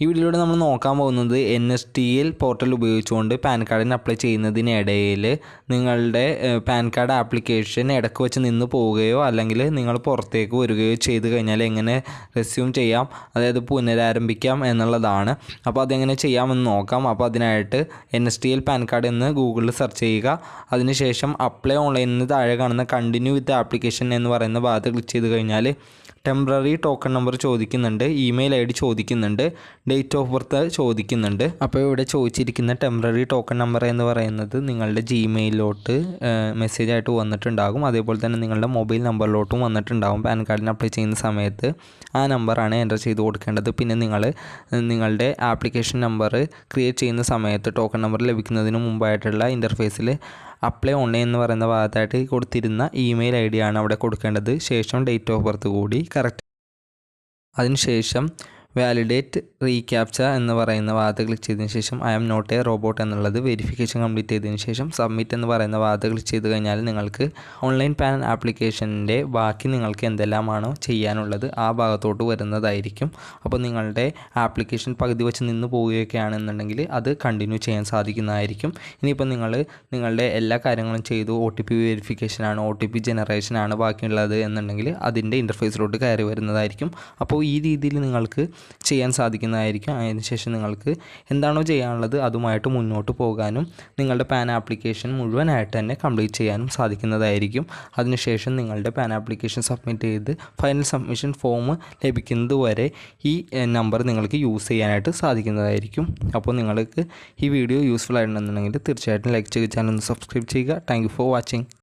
ഈ വീഡിയോയിലൂടെ നമ്മൾ നോക്കാൻ പോകുന്നത് NSTL പോർട്ടൽ ഉപയോഗിച്ചുകൊണ്ട് പാൻ കാർഡിന് അപ്ലൈ ചെയ്യുന്നതിനിടയിൽ നിങ്ങളുടെ പാൻ കാർഡ് ആപ്ലിക്കേഷൻ ഇടയ്ക്ക് വെച്ച് നിന്ന് പോവുകയോ അല്ലെങ്കിൽ നിങ്ങൾ പുറത്തേക്ക് വരികയോ ചെയ്ത് കഴിഞ്ഞാൽ എങ്ങനെ റെസ്യൂം ചെയ്യാം, അതായത് പുനരാരംഭിക്കാം എന്നുള്ളതാണ്. അപ്പോൾ അതെങ്ങനെ ചെയ്യാമെന്ന് നോക്കാം. അപ്പോൾ അതിനായിട്ട് NSTL പാൻ കാർഡ് എന്ന് ഗൂഗിളിൽ സെർച്ച് ചെയ്യുക. അതിനുശേഷം അപ്ലൈ ഓൺലൈനിൽ താഴെ കാണുന്ന കണ്ടിന്യൂ വിത്ത് ആപ്ലിക്കേഷൻ എന്ന് പറയുന്ന ഭാഗത്ത് ക്ലിക്ക് ചെയ്ത് കഴിഞ്ഞാൽ ടെമ്പററി ടോക്കൺ നമ്പർ ചോദിക്കുന്നുണ്ട്, ഇമെയിൽ ID ചോദിക്കുന്നുണ്ട്, ഡേറ്റ് ഓഫ് ബർത്ത് ചോദിക്കുന്നുണ്ട്. അപ്പോൾ ഇവിടെ ചോദിച്ചിരിക്കുന്ന ടെമ്പററി ടോക്കൺ നമ്പർ എന്ന് പറയുന്നത് നിങ്ങളുടെ ജിമെയിലോട്ട് മെസ്സേജായിട്ട് വന്നിട്ടുണ്ടാകും. അതേപോലെ തന്നെ നിങ്ങളുടെ മൊബൈൽ നമ്പറിലോട്ടും വന്നിട്ടുണ്ടാകും. പാൻ കാർഡിന് അപ്ലൈ ചെയ്യുന്ന സമയത്ത് ആ നമ്പറാണ് എൻ്റർ ചെയ്ത് കൊടുക്കേണ്ടത്. പിന്നെ നിങ്ങളുടെ ആപ്ലിക്കേഷൻ നമ്പർ ക്രിയേറ്റ് ചെയ്യുന്ന സമയത്ത് ടോക്കൺ നമ്പർ ലഭിക്കുന്നതിന് മുമ്പായിട്ടുള്ള ഇൻ്റർഫേസിൽ അപ്ലൈ ഓൺലൈൻ എന്ന് പറയുന്ന ഭാഗത്തായിട്ട് കൊടുത്തിരുന്ന ഇമെയിൽ ID ആണ് അവിടെ കൊടുക്കേണ്ടത്. ശേഷം ഡേറ്റ് ഓഫ് ബർത്ത് കൂടി കറക്റ്റ്. അതിനുശേഷം വാലിഡേറ്റ് റീക്യാപ്ച എന്ന് പറയുന്ന ഭാഗത്ത് ക്ലിക്ക് ചെയ്തതിന് ശേഷം I am not a robot എന്നുള്ളത് വെരിഫിക്കേഷൻ കംപ്ലീറ്റ് ചെയ്തതിന് ശേഷം സബ്മിറ്റ് എന്ന് പറയുന്ന ഭാഗത്ത് ക്ലിക്ക് ചെയ്ത് കഴിഞ്ഞാൽ നിങ്ങൾക്ക് ഓൺലൈൻ പാൻ ആപ്ലിക്കേഷൻ്റെ ബാക്കി നിങ്ങൾക്ക് എന്തെല്ലാമാണോ ചെയ്യാനുള്ളത് ആ ഭാഗത്തോട്ട് വരുന്നതായിരിക്കും. അപ്പോൾ നിങ്ങളുടെ ആപ്ലിക്കേഷൻ പകുതി വെച്ച് നിന്ന് പോവുകയൊക്കെയാണെന്നുണ്ടെങ്കിൽ അത് കണ്ടിന്യൂ ചെയ്യാൻ സാധിക്കുന്നതായിരിക്കും. ഇനിയിപ്പോൾ നിങ്ങളുടെ എല്ലാ കാര്യങ്ങളും ചെയ്തു, OTP വെരിഫിക്കേഷനാണ്, OTP ജനറേഷനാണ് ബാക്കിയുള്ളത് എന്നുണ്ടെങ്കിൽ അതിൻ്റെ ഇൻ്റർഫേസിലോട്ട് കയറി വരുന്നതായിരിക്കും. അപ്പോൾ ഈ രീതിയിൽ നിങ്ങൾക്ക് ചെയ്യാൻ സാധിക്കുന്നതായിരിക്കും. അതിനുശേഷം നിങ്ങൾക്ക് എന്താണോ ചെയ്യാനുള്ളത് അതുമായിട്ട് മുന്നോട്ട് പോകാനും നിങ്ങളുടെ പാൻ ആപ്ലിക്കേഷൻ മുഴുവനായിട്ട് തന്നെ കംപ്ലീറ്റ് ചെയ്യാനും സാധിക്കുന്നതായിരിക്കും. അതിനുശേഷം നിങ്ങളുടെ പാൻ ആപ്ലിക്കേഷൻ സബ്മിറ്റ് ചെയ്ത് ഫൈനൽ സബ്മിഷൻ ഫോം ലഭിക്കുന്നത് വരെ ഈ നമ്പർ നിങ്ങൾക്ക് യൂസ് ചെയ്യാനായിട്ട് സാധിക്കുന്നതായിരിക്കും. അപ്പോൾ നിങ്ങൾക്ക് ഈ വീഡിയോ യൂസ്ഫുൾ ആയിട്ടുണ്ടെന്നുണ്ടെങ്കിൽ തീർച്ചയായിട്ടും ലൈക്ക് ചെയ്യുക, ചാനൽ ഒന്ന് സബ്സ്ക്രൈബ് ചെയ്യുക. Thank you for watching.